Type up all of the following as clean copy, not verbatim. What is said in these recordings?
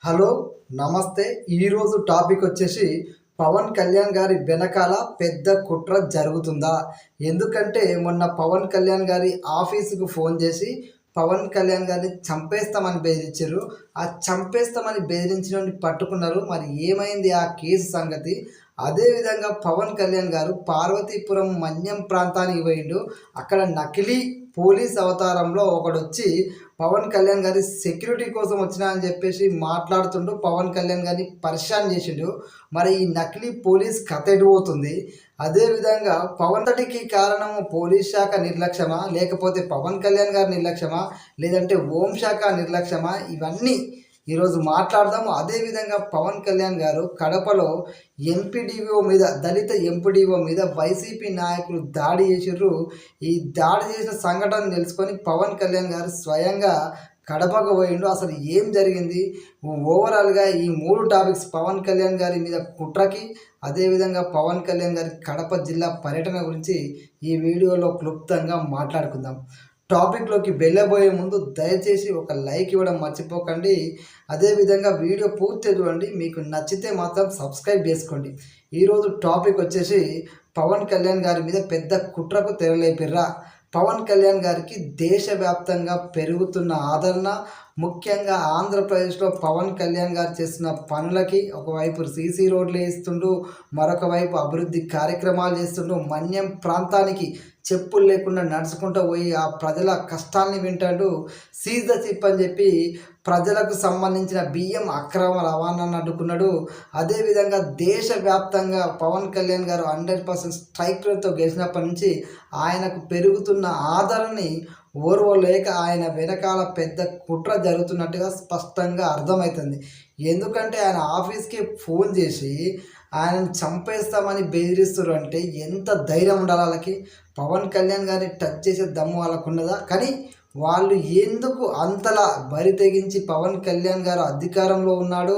Hello, నమస్తే. ఈరోజు topic వచ్చేసి పవన్ కళ్యాణ్ గారి వెనకాల పెద్ద కుట్ర జరుగుతుందా? ఎందుకంటే మొన్న పవన్ కళ్యాణ్ గారి ఆఫీసుకు ఫోన్ చేసి పవన్ కళ్యాణ్ గారిని చంపేస్తామని బెదిరించారు. ఆ చంపేస్తామని బెదిరించినోడిని పట్టుకున్నారు. మరి ఏమైంది ఆ కేసు సంగతి? అదేవిధంగా పవన్ కళ్యాణ్ గారు పార్వతీపురం మన్యం ప్రాంతానికి పోయిండు. అక్కడ నకిలీ పోలీస్ అవతారంలో ఒకడొచ్చి పవన్ కళ్యాణ్ గారి సెక్యూరిటీ కోసం వచ్చినా అని చెప్పేసి మాట్లాడుతుంటూ పవన్ కళ్యాణ్ గారిని పరిశాన్ చేసిండు. మరి ఈ నకిలీ పోలీస్ కథ ఎడిపోతుంది. అదేవిధంగా పవన్ తటికి కారణము పోలీస్ శాఖ నిర్లక్ష్యమా, లేకపోతే పవన్ కళ్యాణ్ గారి నిర్లక్ష్యమా, లేదంటే హోంశాఖ నిర్లక్ష్యమా, ఇవన్నీ ఈరోజు మాట్లాడదాము. అదేవిధంగా పవన్ కళ్యాణ్ గారు కడపలో ఎంపీడీఓ మీద, దళిత ఎంపీడీఓ మీద వైసీపీ నాయకులు దాడి చేసిర్రు. ఈ దాడి చేసిన సంఘటన తెలుసుకొని పవన్ కళ్యాణ్ గారు స్వయంగా కడపకు పోయిండు. అసలు ఏం జరిగింది, ఓవరాల్గా ఈ 3 టాపిక్స్ పవన్ కళ్యాణ్ గారి మీద కుట్రకి, అదేవిధంగా పవన్ కళ్యాణ్ గారి కడప జిల్లా పర్యటన గురించి ఈ వీడియోలో క్లుప్తంగా మాట్లాడుకుందాం. టాపిక్లోకి వెళ్ళబోయే ముందు దయచేసి ఒక లైక్ ఇవ్వడం మర్చిపోకండి. అదేవిధంగా వీడియో పూర్తి చూడండి. మీకు నచ్చితే మాత్రం సబ్స్క్రైబ్ చేసుకోండి. ఈరోజు టాపిక్ వచ్చేసి పవన్ కళ్యాణ్ గారి మీద పెద్ద కుట్రకు తెరలేపిర్రా. పవన్ కళ్యాణ్ గారికి దేశవ్యాప్తంగా పెరుగుతున్న ఆదరణ, ముఖ్యంగా ఆంధ్రప్రదేశ్లో పవన్ కళ్యాణ్ గారు చేస్తున్న పనులకి ఒకవైపు సీసీ రోడ్లు వేస్తుండు, మరొక వైపు అభివృద్ధి కార్యక్రమాలు చేస్తుండు. మన్యం ప్రాంతానికి చెప్పులు లేకుండా నడుచుకుంటూ పోయి ఆ ప్రజల కష్టాన్ని వింటాడు. సీజ్ ద చిప్ అని చెప్పి ప్రజలకు సంబంధించిన బియ్యం అక్రమ రవాణాను అడ్డుకున్నాడు. అదేవిధంగా దేశవ్యాప్తంగా పవన్ కళ్యాణ్ గారు 100% స్ట్రైక్ రేట్తో గెలిచినప్పటి నుంచి ఆయనకు పెరుగుతున్న ఆదరణని ఓర్వలేక ఆయన వెనకాల పెద్ద కుట్ర జరుగుతున్నట్టుగా స్పష్టంగా అర్థమవుతుంది. ఎందుకంటే ఆయన ఆఫీస్కి ఫోన్ చేసి ఆయనను చంపేస్తామని బెదిరిస్తారు అంటే ఎంత ధైర్యం ఉండాలి వాళ్ళకి? పవన్ కళ్యాణ్ గారిని టచ్ చేసే దమ్ము వాళ్ళకు ఉన్నదా? కానీ వాళ్ళు ఎందుకు అంతలా బరి తెగించి పవన్ కళ్యాణ్ గారు అధికారంలో ఉన్నాడు,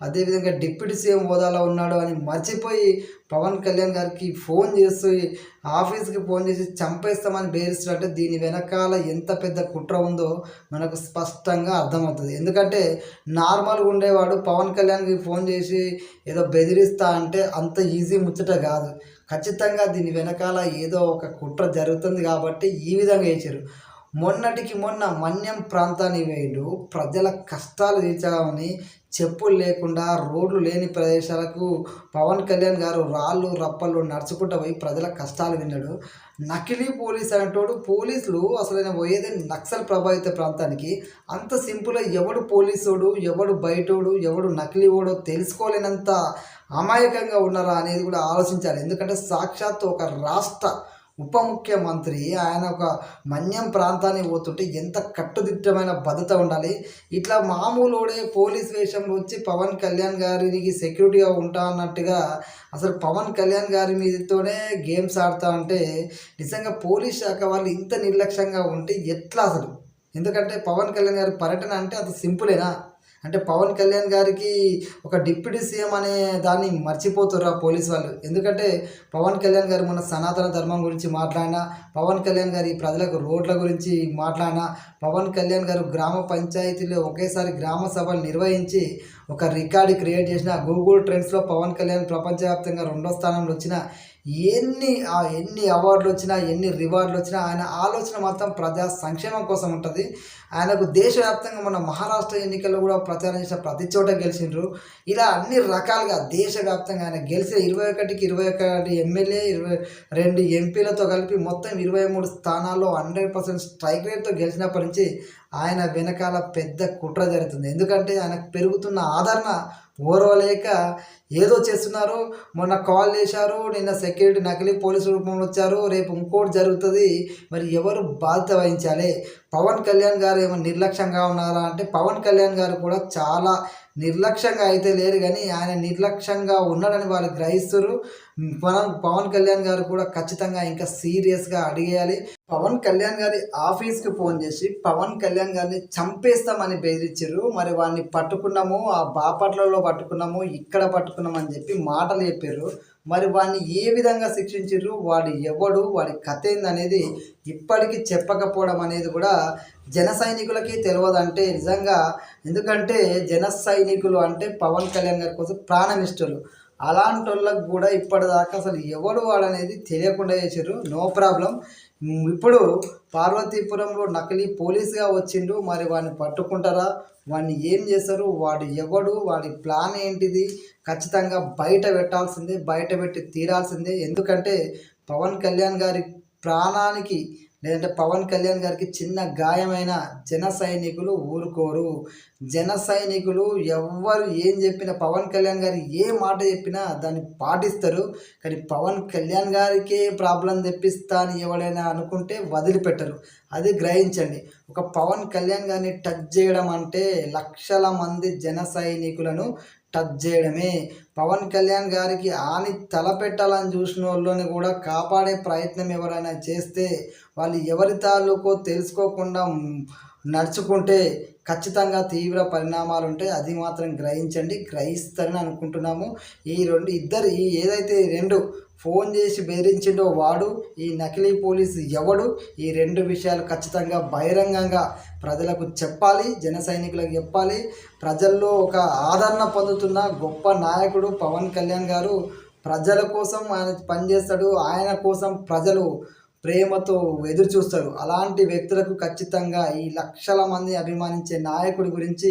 అదేవిధంగా డిప్యూటీ సీఎం హోదాలో ఉన్నాడు అని మర్చిపోయి పవన్ కళ్యాణ్ గారికి ఫోన్ చేస్తూ ఆఫీస్కి ఫోన్ చేసి చంపేస్తామని బెదిరిస్తున్నట్టే దీని వెనకాల ఎంత పెద్ద కుట్ర ఉందో మనకు స్పష్టంగా అర్థమవుతుంది. ఎందుకంటే నార్మల్గా ఉండేవాడు పవన్ కళ్యాణ్కి ఫోన్ చేసి ఏదో బెదిరిస్తా అంటే అంత ఈజీ ముచ్చట కాదు. ఖచ్చితంగా దీని వెనకాల ఏదో ఒక కుట్ర జరుగుతుంది కాబట్టి ఈ విధంగా చేశారు. మొన్నటికి మొన్న మన్యం ప్రాంతానికి వేయండు. ప్రజల కష్టాలు తీర్చాలని చెప్పులు లేకుండా రోడ్లు లేని ప్రదేశాలకు పవన్ కళ్యాణ్ గారు రాళ్ళు రప్పలు నడుచుకుంటూ పోయి ప్రజల కష్టాలు విన్నాడు. నకిలీ పోలీస్ అనేటోడు, పోలీసులు అసలు పోయేది నక్సల్ ప్రభావిత ప్రాంతానికి. అంత సింపుల్గా ఎవడు పోలీసోడు, ఎవడు బయటోడు, ఎవడు నకిలీ ఓడో తెలుసుకోలేనంత అమాయకంగా ఉన్నారా అనేది కూడా ఆలోచించాలి. ఎందుకంటే సాక్షాత్తు ఒక రాష్ట్ర ఉప ముఖ్యమంత్రి ఆయన ఒక మన్యం ప్రాంతానికి పోతుంటే ఎంత కట్టుదిట్టమైన భద్రత ఉండాలి. ఇట్లా మామూలుడే పోలీస్ వేషంలో వచ్చి పవన్ కళ్యాణ్ గారికి సెక్యూరిటీగా ఉంటా అన్నట్టుగా అసలు పవన్ కళ్యాణ్ గారి మీదతోనే గేమ్స్ ఆడుతూ ఉంటే నిజంగా పోలీస్ శాఖ వాళ్ళు ఇంత నిర్లక్ష్యంగా ఉంటే ఎట్లా అసలు? ఎందుకంటే పవన్ కళ్యాణ్ గారి పర్యటన అంటే అంత సింపులేనా? అంటే పవన్ కళ్యాణ్ గారికి ఒక డిప్యూటీ సీఎం అనే దాన్ని మర్చిపోతుర్రా పోలీస్ వాళ్ళు? ఎందుకంటే పవన్ కళ్యాణ్ గారు మన సనాతన ధర్మం గురించి మాట్లాడినా, పవన్ కళ్యాణ్ గారి ప్రజలకు రోడ్ల గురించి మాట్లాడినా, పవన్ కళ్యాణ్ గారు గ్రామ పంచాయతీలో ఒకేసారి గ్రామ సభలు నిర్వహించి ఒక రికార్డు క్రియేట్ చేసిన, గూగుల్ ట్రెండ్స్లో పవన్ కళ్యాణ్ ప్రపంచవ్యాప్తంగా 2వ స్థానంలో వచ్చిన, ఎన్ని అవార్డులు వచ్చినా, ఎన్ని రివార్డులు వచ్చినా ఆయన ఆలోచన మాత్రం ప్రజా సంక్షేమం కోసం ఉంటుంది. ఆయనకు దేశవ్యాప్తంగా మన మహారాష్ట్ర ఎన్నికల్లో కూడా ప్రచారం చేసిన ప్రతి చోట గెలిచిండ్రు. ఇలా అన్ని రకాలుగా దేశవ్యాప్తంగా ఆయన గెలిచిన 21కి 21 ఎమ్మెల్యే, 22 ఎంపీలతో కలిపి మొత్తం 23 స్థానాల్లో 100% స్ట్రైక్ రేట్తో గెలిచినప్పటి నుంచి ఆయన వెనకాల పెద్ద కుట్ర జరుగుతుంది. ఎందుకంటే ఆయనకు పెరుగుతున్న ఆదరణ ఓర్వలేక ఏదో చేస్తున్నారు. మొన్న కాల్ చేశారు, నిన్న సెక్యూరిటీ నకిలీ పోలీసు రూపంలో వచ్చారు, రేపు ఇంకోటి జరుగుతుంది. మరి ఎవరు బాధ్యత వహించాలి? పవన్ కళ్యాణ్ గారు ఏమైనా నిర్లక్ష్యంగా ఉన్నారా అంటే పవన్ కళ్యాణ్ గారు కూడా చాలా నిర్లక్ష్యంగా అయితే లేరు, కానీ ఆయన నిర్లక్ష్యంగా ఉన్నాడని వాళ్ళు గ్రహిస్తారు. మనం పవన్ కళ్యాణ్ గారు కూడా ఖచ్చితంగా ఇంకా సీరియస్గా అడిగేయాలి. పవన్ కళ్యాణ్ గారి ఆఫీస్కి ఫోన్ చేసి పవన్ కళ్యాణ్ గారిని చంపేస్తామని బెదిరించారు. మరి వాడిని పట్టుకున్నాము, ఆ బాపట్లలో పట్టుకున్నాము, ఇక్కడ పట్టుకున్నాము అని చెప్పి మాటలు చెప్పారు. మరి వాడిని ఏ విధంగా శిక్షించారు, వాడు ఎవడు, వాడి కథ ఏందనేది ఇప్పటికీ చెప్పకపోవడం అనేది కూడా జన సైనికులకి తెలియదంటే నిజంగా. ఎందుకంటే జన సైనికులు అంటే పవన్ కళ్యాణ్ గారి కోసం ప్రాణమిష్టలు. అలాంటి వాళ్ళకి కూడా ఇప్పటిదాకా అసలు ఎవడు వాడనేది తెలియకుండా చేశారు. No problem. ఇప్పుడు పార్వతీపురంలో నకిలీ పోలీసుగా వచ్చిండు. మరి వాడిని పట్టుకుంటారా, వాడిని ఏం చేస్తారు, వాడు ఎవడు, వాడి ప్లాన్ ఏంటిది ఖచ్చితంగా బయట పెట్టాల్సిందే, బయట పెట్టి తీరాల్సిందే. ఎందుకంటే పవన్ కళ్యాణ్ గారి ప్రాణానికి లేదంటే పవన్ కళ్యాణ్ గారికి చిన్న గాయమైన జన సైనికులు ఊరుకోరు. జన సైనికులు ఎవ్వరు ఏం చెప్పినా, పవన్ కళ్యాణ్ గారు ఏ మాట చెప్పినా దాన్ని పాటిస్తారు. కానీ పవన్ కళ్యాణ్ గారికే ప్రాబ్లం తెప్పిస్తా అని ఎవడైనా అనుకుంటే వదిలిపెట్టరు. అది గ్రహించండి. ఒక పవన్ కళ్యాణ్ గారిని టచ్ చేయడం అంటే లక్షల మంది జన సైనికులను టచ్ చేయడమే. పవన్ కళ్యాణ్ గారికి హాని తలపెట్టాలని చూసిన వాళ్ళని కూడా కాపాడే ప్రయత్నం ఎవరైనా చేస్తే, వాళ్ళు ఎవరి తాలూకో తెలుసుకోకుండా నడుచుకుంటే ఖచ్చితంగా తీవ్ర పరిణామాలు ఉంటాయి. అది మాత్రం గ్రహించండి, గ్రహిస్తారని అనుకుంటున్నాము. ఈ ఏదైతే రెండు ఫోన్ చేసి బెదిరించిండో వాడు, ఈ నకిలీ పోలీసు ఎవడు, ఈ రెండు విషయాలు ఖచ్చితంగా బహిరంగంగా ప్రజలకు చెప్పాలి, జన సైనికులకు చెప్పాలి. ప్రజల్లో ఒక ఆదరణ పొందుతున్న గొప్ప నాయకుడు పవన్ కళ్యాణ్ గారు. ప్రజల కోసం ఆయన పనిచేస్తాడు. ఆయన కోసం ప్రజలు ప్రేమతో ఎదురు చూస్తారు. అలాంటి వ్యక్తులకు ఖచ్చితంగా ఈ లక్షల మంది అభిమానించే నాయకుడి గురించి,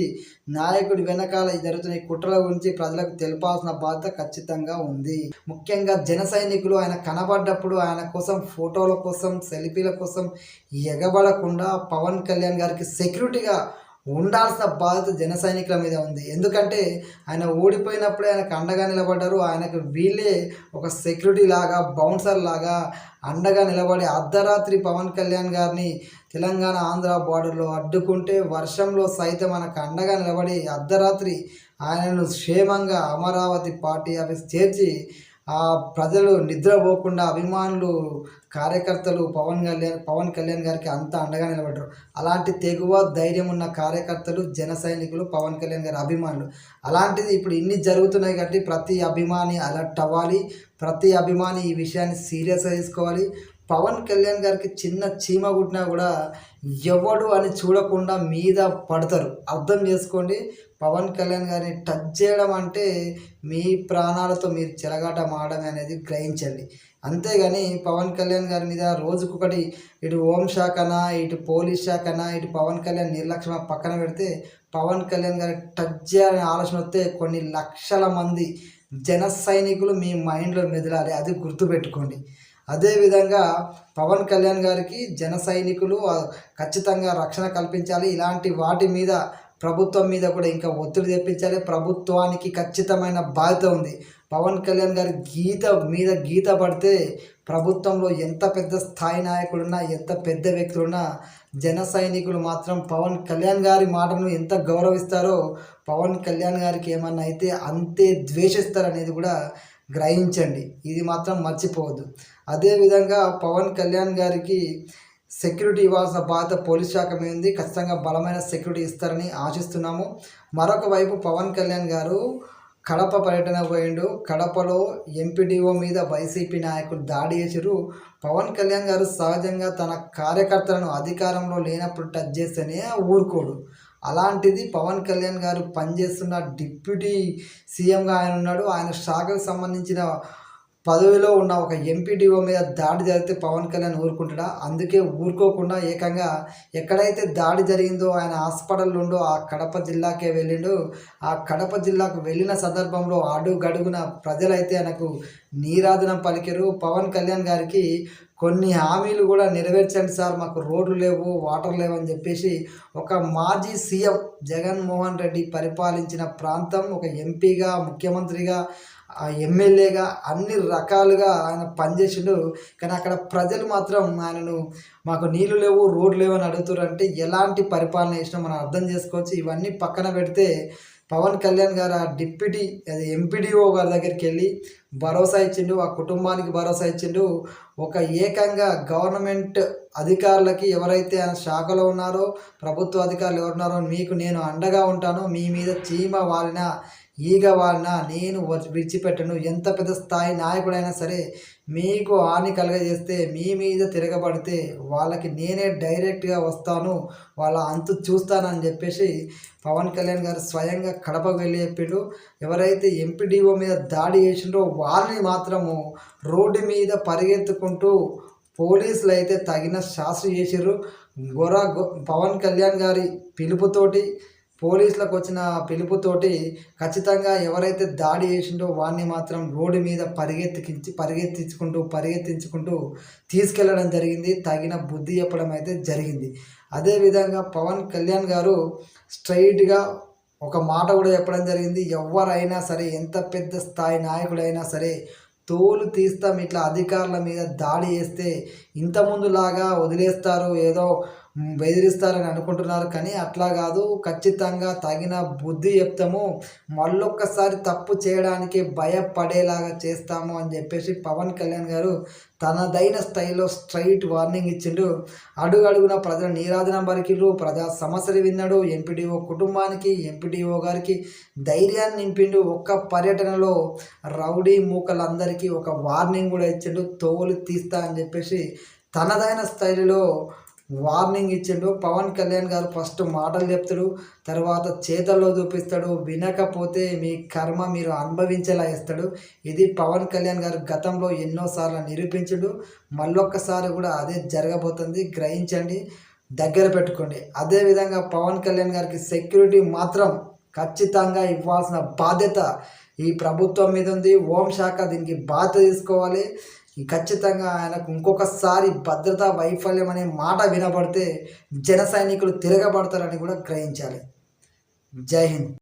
నాయకుడి వెనకాల జరుగుతున్న కుట్రల గురించి ప్రజలకు తెలపాల్సిన బాధ్యత ఖచ్చితంగా ఉంది. ముఖ్యంగా జన సైనికులు ఆయన కనబడ్డప్పుడు ఆయన కోసం ఫోటోల కోసం, సెల్ఫీల కోసం ఎగబడకుండా పవన్ కళ్యాణ్ గారికి సెక్యూరిటీగా ఉండాల్సిన బాధ్యత జన సైనికుల మీద ఉంది. ఎందుకంటే ఆయన ఓడిపోయినప్పుడే ఆయనకు అండగా నిలబడ్డారు. ఆయనకు వీళ్ళే ఒక సెక్యూరిటీ లాగా, బౌన్సర్ లాగా అండగా నిలబడి అర్ధరాత్రి పవన్ కళ్యాణ్ గారిని తెలంగాణ ఆంధ్ర బార్డర్లో అడ్డుకుంటే, వర్షంలో సైతం మనకు అండగా నిలబడి అర్ధరాత్రి ఆయనను క్షేమంగా అమరావతి పార్టీ ఆఫీస్ చేర్చి ఆ ప్రజలు నిద్రపోకుండా అభిమానులు, కార్యకర్తలు పవన్ కళ్యాణ్ గారికి అంత అండగా నిలబడ్డారు. అలాంటి తెగువ ధైర్యం ఉన్న కార్యకర్తలు, జన సైనికులు, పవన్ కళ్యాణ్ గారి అభిమానులు. అలాంటిది ఇప్పుడు ఇన్ని జరుగుతున్నాయి కాబట్టి ప్రతి అభిమాని అలర్ట్ అవ్వాలి. ప్రతి అభిమాని ఈ విషయాన్ని సీరియస్గా తీసుకోవాలి. పవన్ కళ్యాణ్ గారికి చిన్న చీమ కుట్టినా కూడా ఎవడు అని చూడకుండా మీద పడతారు. అర్థం చేసుకోండి. పవన్ కళ్యాణ్ గారిని టచ్ చేయడం అంటే మీ ప్రాణాలతో మీరు చెలగాటమాడమే అనేది గ్రహించండి. అంతేగాని పవన్ కళ్యాణ్ గారి మీద రోజుకొకటి ఇటు హోంశాఖనా, ఇటు పోలీస్ శాఖనా, ఇటు పవన్ కళ్యాణ్ నిర్లక్ష్యం పక్కన పెడితే, పవన్ కళ్యాణ్ గారిని టచ్ చేయాలనే ఆలోచన వస్తే కొన్ని లక్షల మంది జన సైనికులు మీ మైండ్లో మెదలాలి. అది గుర్తుపెట్టుకోండి. అదేవిధంగా పవన్ కళ్యాణ్ గారికి జన సైనికులు ఖచ్చితంగా రక్షణ కల్పించాలి. ఇలాంటి వాటి మీద ప్రభుత్వం మీద కూడా ఇంకా ఒత్తిడి తెప్పించాలి. ప్రభుత్వానికి ఖచ్చితమైన బాధ్యత ఉంది. పవన్ కళ్యాణ్ గారి గీత పడితే ప్రభుత్వంలో ఎంత పెద్ద స్థాయి నాయకుడున్నా, ఎంత పెద్ద వ్యక్తులున్నా, జన సైనికులు మాత్రం పవన్ కళ్యాణ్ గారి మాటను ఎంత గౌరవిస్తారో, పవన్ కళ్యాణ్ గారికి ఏమన్నా అయితే అంతే ద్వేషిస్తారనేది కూడా గ్రహించండి. ఇది మాత్రం మర్చిపోవద్దు. అదేవిధంగా పవన్ కళ్యాణ్ గారికి సెక్యూరిటీ ఇవ్వాల్సిన బాధ్యత పోలీస్ శాఖ మీద ఉంది. ఖచ్చితంగా బలమైన సెక్యూరిటీ ఇస్తారని ఆశిస్తున్నాము. మరొక వైపు పవన్ కళ్యాణ్ గారు కడప పర్యటన పోయిండు. కడపలో ఎంపీడీఓ మీద వైసీపీ నాయకులు దాడి చేశారు. పవన్ కళ్యాణ్ గారు సహజంగా తన కార్యకర్తలను అధికారంలో లేనప్పుడు టచ్ చేస్తేనే ఊరుకోడు. అలాంటిది పవన్ కళ్యాణ్ గారు పనిచేస్తున్న డిప్యూటీ సీఎంగా ఆయన ఉన్నాడు. ఆయన శాఖకు సంబంధించిన పదవిలో ఉన్న ఒక ఎంపీడీఓ మీద దాడి జరిగితే పవన్ కళ్యాణ్ ఊరుకుంటాడా? అందుకే ఊరుకోకుండా ఏకంగా ఎక్కడైతే దాడి జరిగిందో ఆయన హాస్పిటల్లో ఉండో ఆ కడప జిల్లాకే వెళ్ళిండు. ఆ కడప జిల్లాకు వెళ్ళిన సందర్భంలో అడుగడుగున ప్రజలైతే ఆయనకు నీరాజనం పలికారు. పవన్ కళ్యాణ్ గారికి కొన్ని హామీలు కూడా నెరవేర్చండి సార్, మాకు రోడ్లు లేవు, వాటర్ లేవు అని చెప్పేసి ఒక మాజీ సీఎం జగన్మోహన్ రెడ్డి పరిపాలించిన ప్రాంతం, ఒక ఎంపీగా, ముఖ్యమంత్రిగా, ఎమ్మెల్యేగా అన్ని రకాలుగా ఆయన పనిచేసిండు. కానీ అక్కడ ప్రజలు మాత్రం ఆయనను మాకు నీళ్ళు లేవు, రోడ్లు లేవు అని అడుగుతారు. అంటే ఎలాంటి పరిపాలన చేసినా మనం అర్థం చేసుకోవచ్చు. ఇవన్నీ పక్కన పెడితే పవన్ కళ్యాణ్ గారు ఆ డిప్యూటీ అది ఎంపీడీఓ గారి దగ్గరికి వెళ్ళి భరోసా ఇచ్చిండు, ఆ కుటుంబానికి భరోసా ఇచ్చిండు. ఒక ఏకంగా గవర్నమెంట్ అధికారులకి ఎవరైతే ఆ శాఖలో ఉన్నారో, ప్రభుత్వ అధికారులు ఎవరున్నారో మీకు నేను అండగా ఉంటాను, మీ మీద చీమ వాలినా ఈగ వాలినా నేను విడిచిపెట్టను, ఎంత పెద్ద స్థాయి నాయకుడైనా సరే మీకు హాని కలుగజేస్తే మీ మీద తిరగబడితే వాళ్ళకి నేనే డైరెక్ట్గా వస్తాను, వాళ్ళ అంతు చూస్తానని చెప్పేసి పవన్ కళ్యాణ్ గారు స్వయంగా కడపకు వెళ్ళి చెప్పిండు. ఎవరైతే ఎంపీడీఓ మీద దాడి చేసిండ్రో వాళ్ళని మాత్రము రోడ్డు మీద పరిగెత్తుకుంటూ పోలీసులు అయితే తగిన శాస్త్ర చేసిర్రు. పవన్ కళ్యాణ్ గారి పిలుపుతోటి, పోలీసులకు వచ్చిన పిలుపుతోటి ఖచ్చితంగా ఎవరైతే దాడి చేసిండో వాడిని మాత్రం రోడ్డు మీద పరిగెత్తించుకుంటూ తీసుకెళ్ళడం జరిగింది. తగిన బుద్ధి చెప్పడం అయితే జరిగింది. అదేవిధంగా పవన్ కళ్యాణ్ గారు స్ట్రైట్గా ఒక మాట కూడా చెప్పడం జరిగింది. ఎవరైనా సరే, ఎంత పెద్ద స్థాయి నాయకుడైనా సరే తోలు తీస్తాం, ఇట్లా అధికారుల మీద దాడి చేస్తే ఇంతకుముందులాగా వదిలేస్తారు, ఏదో బెదిరిస్తారని అనుకుంటున్నారు. కానీ అట్లా కాదు, ఖచ్చితంగా తగిన బుద్ధి చెప్తాము, మళ్ళొక్కసారి తప్పు చేయడానికి భయపడేలాగా చేస్తాము అని చెప్పేసి పవన్ కళ్యాణ్ గారు తనదైన స్టైల్లో స్ట్రైట్ వార్నింగ్ ఇచ్చిండు. అడుగడుగున ప్రజల నీరాజనం పలికిండు, ప్రజా సమస్యలు విన్నాడు, ఎంపీడీఓ కుటుంబానికి, ఎంపీడీఓ గారికి ధైర్యాన్ని నింపిండు. ఒక్క పర్యటనలో రౌడీ మూకలందరికీ ఒక వార్నింగ్ కూడా ఇచ్చిండు, తోలు తీస్తా అని చెప్పేసి తనదైన స్టైల్లో వార్నింగ్ ఇచ్చిండు. పవన్ కళ్యాణ్ గారు ఫస్ట్ మాటలు చెప్తాడు, తర్వాత చేతల్లో చూపిస్తాడు, వినకపోతే మీ కర్మ మీరు అనుభవించేలా ఇస్తాడు. ఇది పవన్ కళ్యాణ్ గారు గతంలో ఎన్నోసార్లు నిరూపించడు, మళ్ళొక్కసారి కూడా అదే జరగబోతుంది, గ్రహించండి, దగ్గర పెట్టుకోండి. అదేవిధంగా పవన్ కళ్యాణ్ గారికి సెక్యూరిటీ మాత్రం ఖచ్చితంగా ఇవ్వాల్సిన బాధ్యత ఈ ప్రభుత్వం మీద ఉంది. హోంశాఖ దీనికి బాధ్యత తీసుకోవాలి. ఖచ్చితంగా ఆయనకు ఇంకొకసారి భద్రతా వైఫల్యం అనే మాట వినబడితే జన సైనికులు తిరగబడతారని కూడా గ్రహించాలి. జై హింద్.